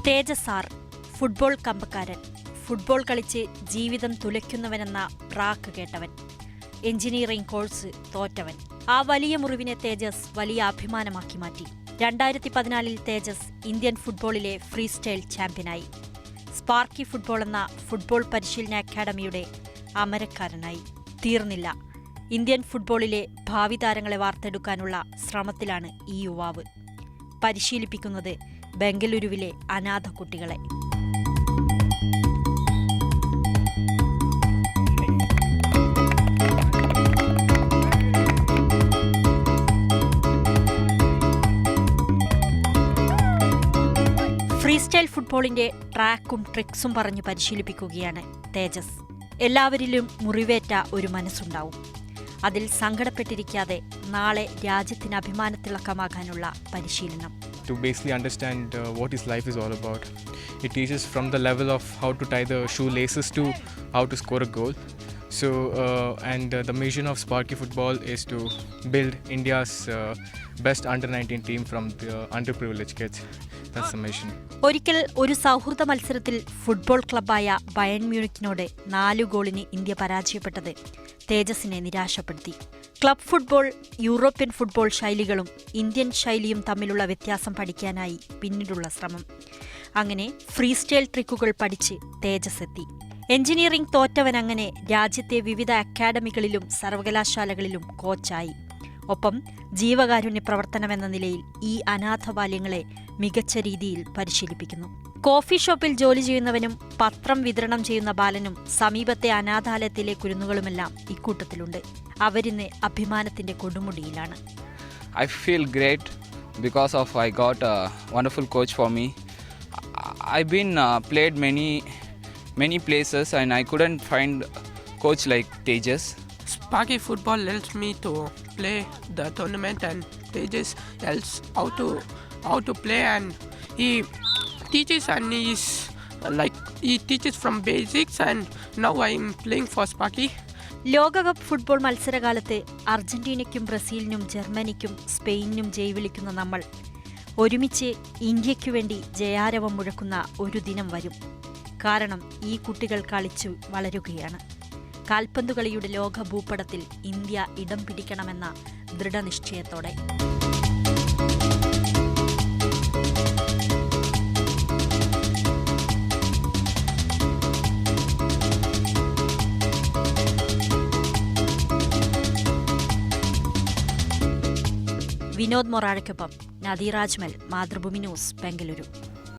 തേജസ് R football Kambakkaran, football കളിച്ച് ജീവിതം തുലയ്ക്കുന്നവനെന്ന track കേട്ടവൻ, engineering course തോറ്റവൻ. ആ വലിയ മുറിവിനെ തേജസ് വലിയ അഭിമാനമാക്കി മാറ്റി. 2014 തേജസ് ഇന്ത്യൻ ഫുട്ബോളിലെ ഫ്രീ സ്റ്റൈൽ ചാമ്പ്യനായി. സ്പാർക്കി ഫുട്ബോൾ എന്ന ഫുട്ബോൾ പരിശീലന അക്കാദമിയുടെ അമരക്കാരനായി. തീർന്നില്ല, ഇന്ത്യൻ ഫുട്ബോളിലെ ഭാവി താരങ്ങളെ വാർത്തെടുക്കാനുള്ള ശ്രമത്തിലാണ് ഈ യുവാവ്. പരിശീലിപ്പിക്കുന്നത് ബംഗളൂരുവിലെ അനാഥ കുട്ടികളെ. ഫ്രീ സ്റ്റൈൽ ഫുട്ബോളിന്റെ ട്രാക്കും ട്രിക്സും പറഞ്ഞ് പരിശീലിപ്പിക്കുകയാണ് തേജസ്. എല്ലാവരിലും മുറിവേറ്റ ഒരു മനസ്സുണ്ടാവും. അതിൽ സങ്കടപ്പെട്ടിരിക്കാതെ നാളെ രാജ്യത്തിന് അഭിമാനത്തിളക്കമാകാനുള്ള പരിശീലനം. To basically understand what his life is all about. It teaches from the level of how to tie the shoelaces to how to score a goal. So, the mission of Sparky Football is to build India's best under-19 team from the underprivileged kids. That's the mission. ഒരിക്കൽ ഒരു സൗഹൃദ മത്സരത്തിൽ football ക്ലബ്ബായ Bayern മ്യൂണിക്കിനോട് 4 ഗോളിന് India പരാജയപ്പെട്ടത് തേജസിനെ നിരാശപ്പെടുത്തി. Club football, European football ശൈലികളും Indian ശൈലിയും തമ്മിലുള്ള വ്യത്യാസം പഠിക്കാനായി പിന്നീടുള്ള ശ്രമം. അങ്ങനെ ഫ്രീ സ്റ്റൈൽ ട്രിക്കുകൾ പഠിച്ച് തേജസ് എത്തി. എഞ്ചിനീയറിംഗ് തോറ്റവൻ അങ്ങനെ രാജ്യത്തെ വിവിധ അക്കാദമികളിലും സർവകലാശാലകളിലും കോച്ചായി. ഒപ്പം ജീവകാരുണ്യ പ്രവർത്തനമെന്ന നിലയിൽ ഈ അനാഥ ബാല്യങ്ങളെ മികച്ച രീതിയിൽ പരിശീലിപ്പിക്കുന്നു. കോഫി ഷോപ്പിൽ ജോലി ചെയ്യുന്നവനും പത്രം വിതരണം ചെയ്യുന്ന ബാലനും സമീപത്തെ അനാഥാലയത്തിലെ കുരുന്നുകളുമെല്ലാം ഇക്കൂട്ടത്തിലുണ്ട്. അവരിന്ന് അഭിമാനത്തിന്റെ കൊടുമുടിയിലാണ്. I feel great because of I got a wonderful coach for me. I've been played many places and I couldn't find coach like Tejas. Sparky Football helps me to play the tournament and Tejas helps how to play, and he teaches and he teaches from basics, and now I'm playing for Sparky. ലോകകപ്പ് football മത്സരകാലത്ത് അർജന്റീനയ്ക്കും ബ്രസീലിനും ജർമ്മനിക്കും സ്പെയിനിനും ജയ് വിളിക്കുന്ന നമ്മൾ ഒരുമിച്ച് ഇന്ത്യയ്ക്കു വേണ്ടി ജയാരവം മുഴക്കുന്ന ഒരു ദിനം വരും. കാരണം ഈ കുട്ടികൾ കളിച്ചു വളരുകയാണ്. കാൽപന്തുകളിയുടെ ലോക ഭൂപടത്തിൽ ഇന്ത്യ ഇടം പിടിക്കണമെന്ന ദൃഢനിശ്ചയത്തോടെ. വിനോദ് മൊറാഴയ്ക്കൊപ്പം നദീർ അജ്മൽ, മാതൃഭൂമി ന്യൂസ്, ബംഗളൂരു.